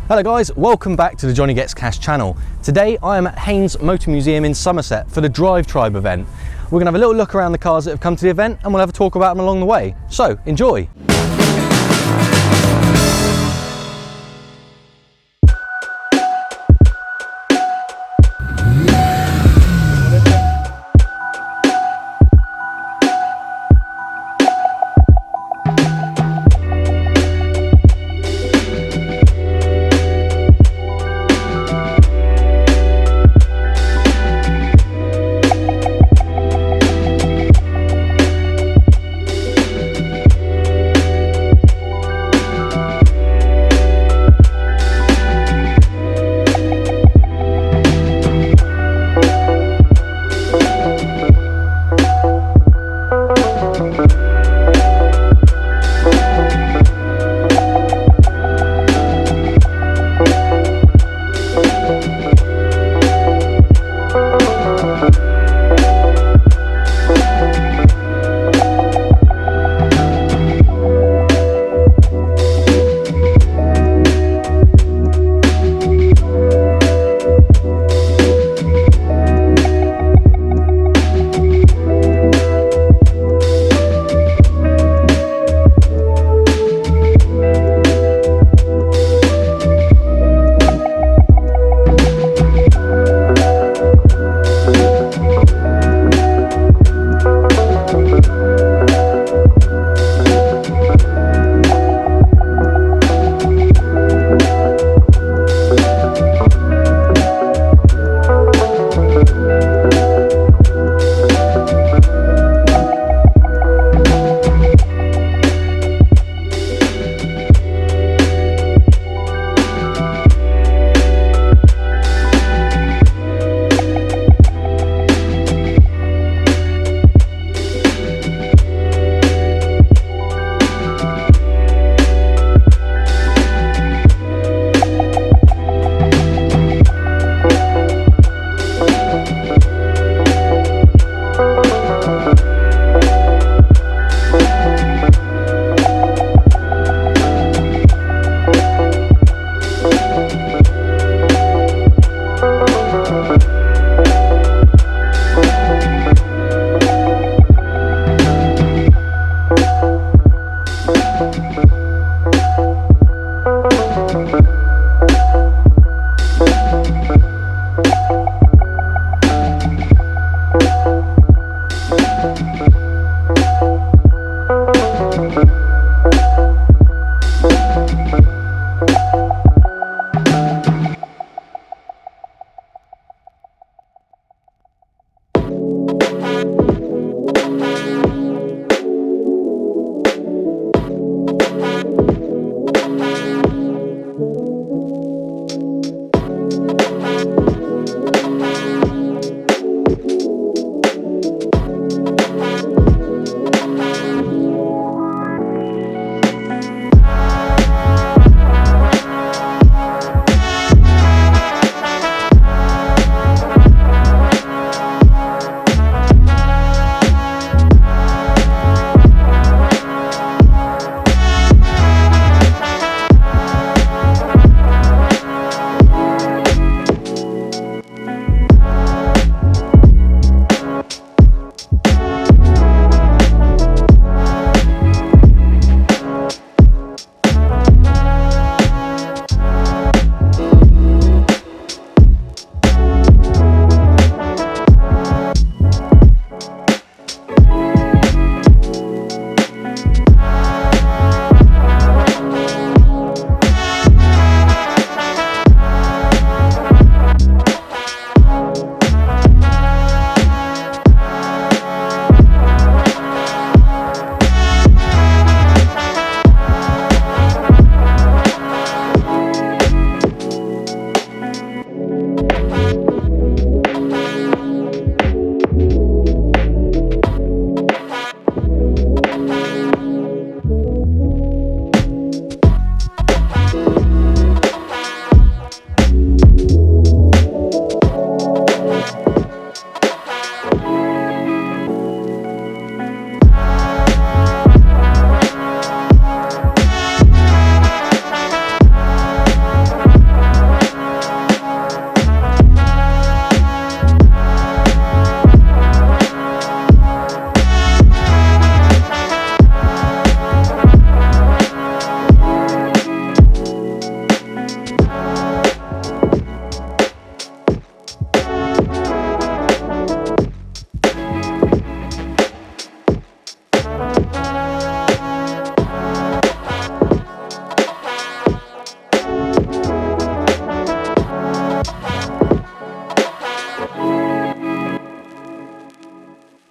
Hello guys, welcome back to the Johnny Gets Cash channel. Today I am at Haynes Motor Museum in Somerset for the DRIVETRIBE event. We're going to have a little look around the cars that have come to the event and we'll have a talk about them along the way. So, enjoy!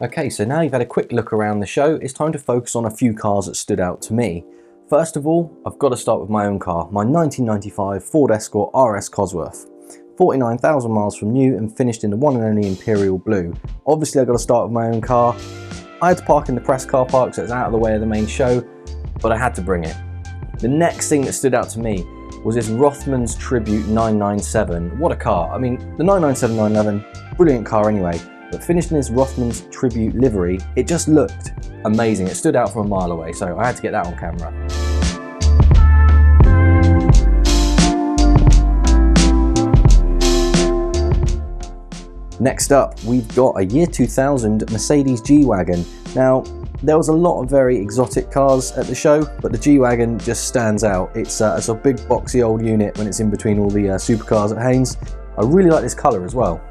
Okay, so now you've had a quick look around the show, it's time to focus on a few cars that stood out to me. First of all, I've got to start with my own car, my 1995 Ford Escort RS Cosworth. 49,000 miles from new and finished in the one and only Imperial Blue. Obviously I've got to start with my own car. I had to park in the press car park so it's out of the way of the main show, but I had to bring it. The next thing that stood out to me was this Rothmans Tribute 997. What a car. I mean, the 997 911, brilliant car anyway, but finished in this Rothmans Tribute livery, it just looked amazing. It stood out from a mile away, so I had to get that on camera. Next up, we've got a year 2000 Mercedes G-Wagon. Now, there was a lot of very exotic cars at the show, but the G-Wagon just stands out. It's a big boxy old unit when it's in between all the supercars at Haynes. I really like this colour as well.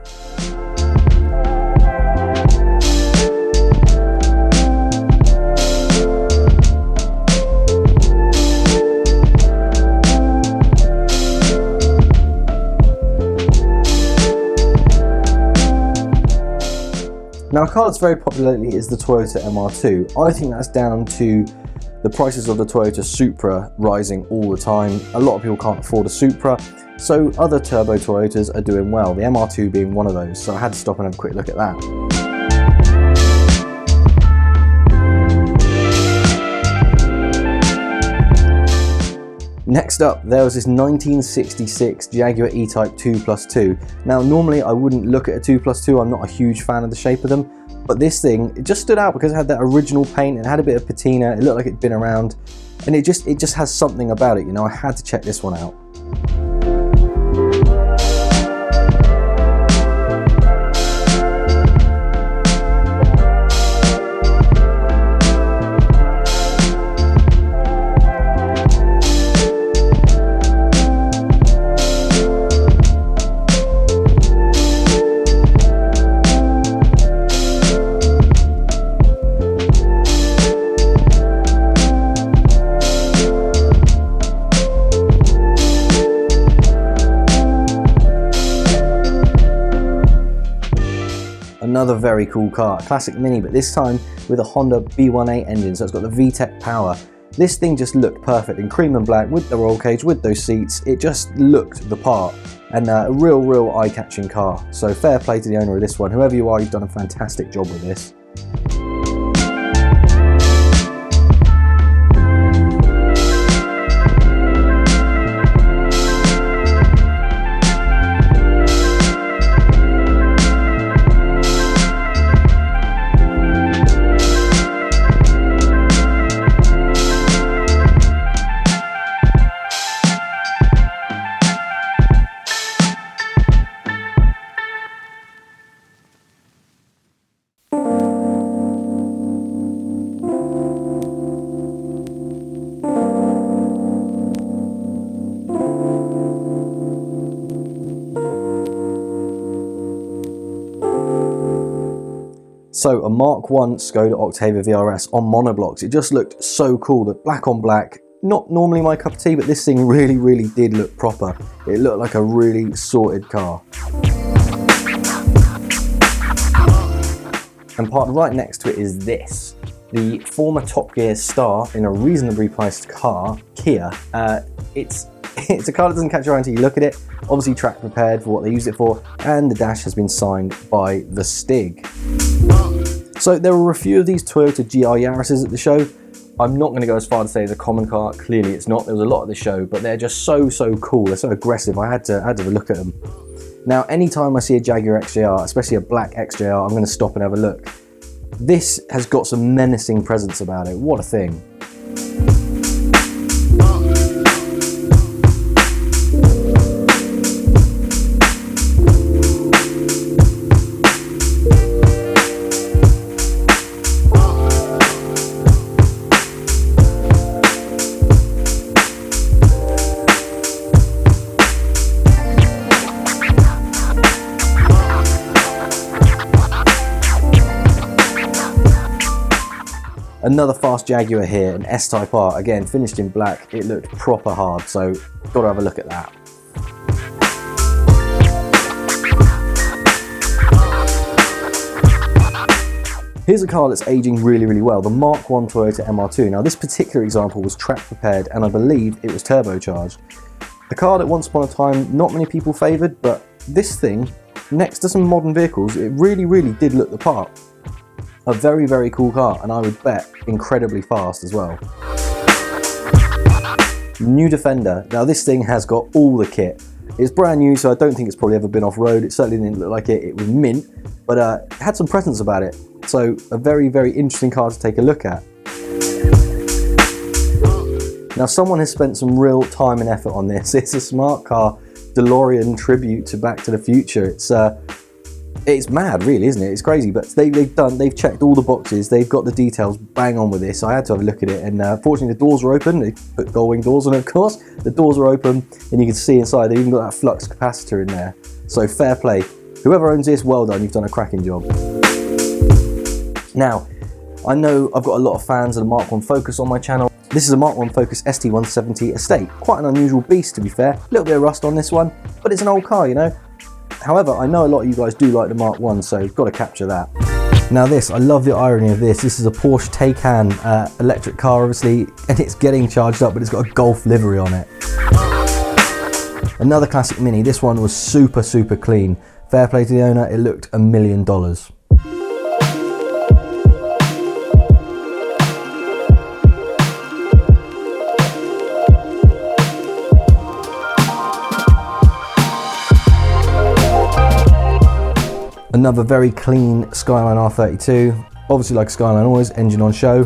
Now, a car that's very popular lately is the Toyota MR2. I think that's down to the prices of the Toyota Supra rising all the time. A lot of people can't afford a Supra, so other turbo Toyotas are doing well, the MR2 being one of those, so I had to stop and have a quick look at that. Next up, there was this 1966 Jaguar E-Type 2+2. Now, normally I wouldn't look at a 2+2, I'm not a huge fan of the shape of them, but this thing, it just stood out because it had that original paint, it had a bit of patina, it looked like it'd been around, and it just has something about it, you know, I had to check this one out. Another very cool car, a classic Mini, but this time with a Honda B18 engine, so it's got the VTEC power. This thing just looked perfect in cream and black with the roll cage, with those seats. It just looked the part, and a real eye-catching car. So fair play to the owner of this one. Whoever you are, you've done a fantastic job with this. So a Mark I Skoda Octavia VRS on monoblocks, it just looked so cool, the black on black, not normally my cup of tea, but this thing really did look proper. It looked like a really sorted car. And parked right next to it is this, the former Top Gear star in a reasonably priced car, Kia. It's a car that doesn't catch your eye until you look at it, obviously track prepared for what they use it for, and the dash has been signed by the Stig. So there were a few of these Toyota GR Yaris's at the show. I'm not going to go as far to say it's a common car, clearly it's not, there was a lot at the show, but they're just so cool, they're so aggressive, I had to have a look at them. Now anytime I see a Jaguar XJR, especially a black XJR, I'm going to stop and have a look. This has got some menacing presence about it, what a thing. Another fast Jaguar here, an S-Type R, again finished in black, it looked proper hard, so gotta have a look at that. Here's a car that's aging really, really well, the Mark 1 Toyota MR2. Now this particular example was track prepared and I believe it was turbocharged. A car that once upon a time not many people favoured, but this thing, next to some modern vehicles, it really, really did look the part. A very, very cool car, and I would bet incredibly fast as well. New Defender. Now this thing has got all the kit. It's brand new, so I don't think it's probably ever been off-road. It certainly didn't look like it. It was mint, but it had some presence about it. So a very, very interesting car to take a look at. Now someone has spent some real time and effort on this. It's a smart car DeLorean tribute to Back to the Future. It's mad, really, isn't it? It's crazy, but they've checked all the boxes. They've got the details bang on with this. So I had to have a look at it, and fortunately the doors were open. They put gull wing doors on it, of course. The doors were open, and you can see inside. They've even got that flux capacitor in there. So fair play. Whoever owns this, well done. You've done a cracking job. Now, I know I've got a lot of fans of the Mark 1 Focus on my channel. This is a Mark 1 Focus ST170 Estate. Quite an unusual beast, to be fair. A little bit of rust on this one, but it's an old car, you know. However, I know a lot of you guys do like the Mark 1, so you've got to capture that. Now this, I love the irony of this. This is a Porsche Taycan electric car, obviously, and it's getting charged up, but it's got a Golf livery on it. Another classic Mini. This one was super, super clean. Fair play to the owner, it looked $1 million. Another very clean Skyline R32, obviously like Skyline always, engine on show.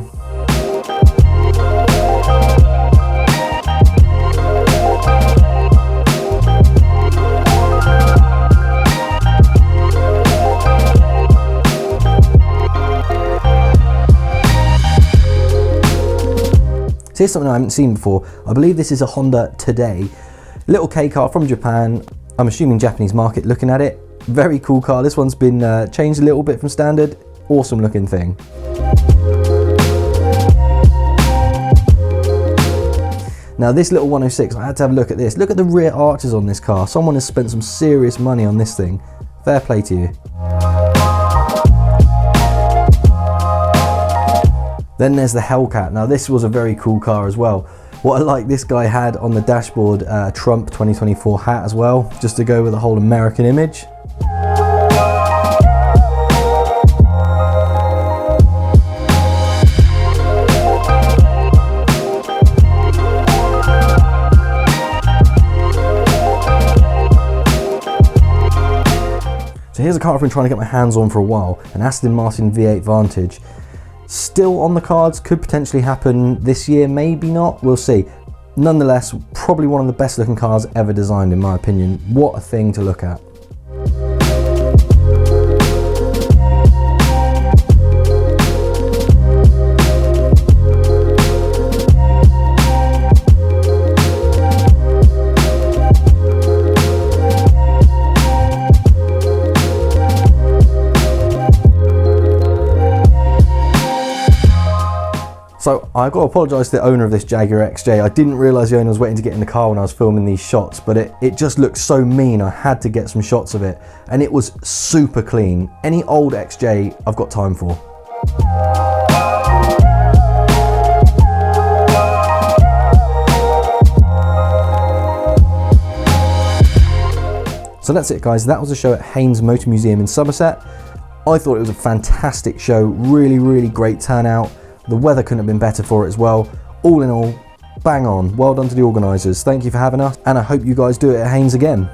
So here's something I haven't seen before. I believe this is a Honda Today. Little K car from Japan, I'm assuming Japanese market looking at it. Very cool car. This one's been changed a little bit from standard. Awesome looking thing. Now this little 106, I had to have a look at this. Look at the rear arches on this car. Someone has spent some serious money on this thing. Fair play to you. Then there's the Hellcat. Now this was a very cool car as well. What I like, this guy had on the dashboard Trump 2024 hat as well, just to go with the whole American image. So here's a car I've been trying to get my hands on for a while, an Aston Martin V8 Vantage. Still on the cards, could potentially happen this year, maybe not, we'll see. Nonetheless, probably one of the best looking cars ever designed in my opinion. What a thing to look at. So I've got to apologise to the owner of this Jaguar XJ. I didn't realise the owner was waiting to get in the car when I was filming these shots, but it just looked so mean. I had to get some shots of it, and it was super clean. Any old XJ I've got time for. So that's it guys, that was a show at Haynes Motor Museum in Somerset. I thought it was a fantastic show, really, really great turnout. The weather couldn't have been better for it as well. All in all, bang on. Well done to the organisers. Thank you for having us, and I hope you guys do it at Haynes again.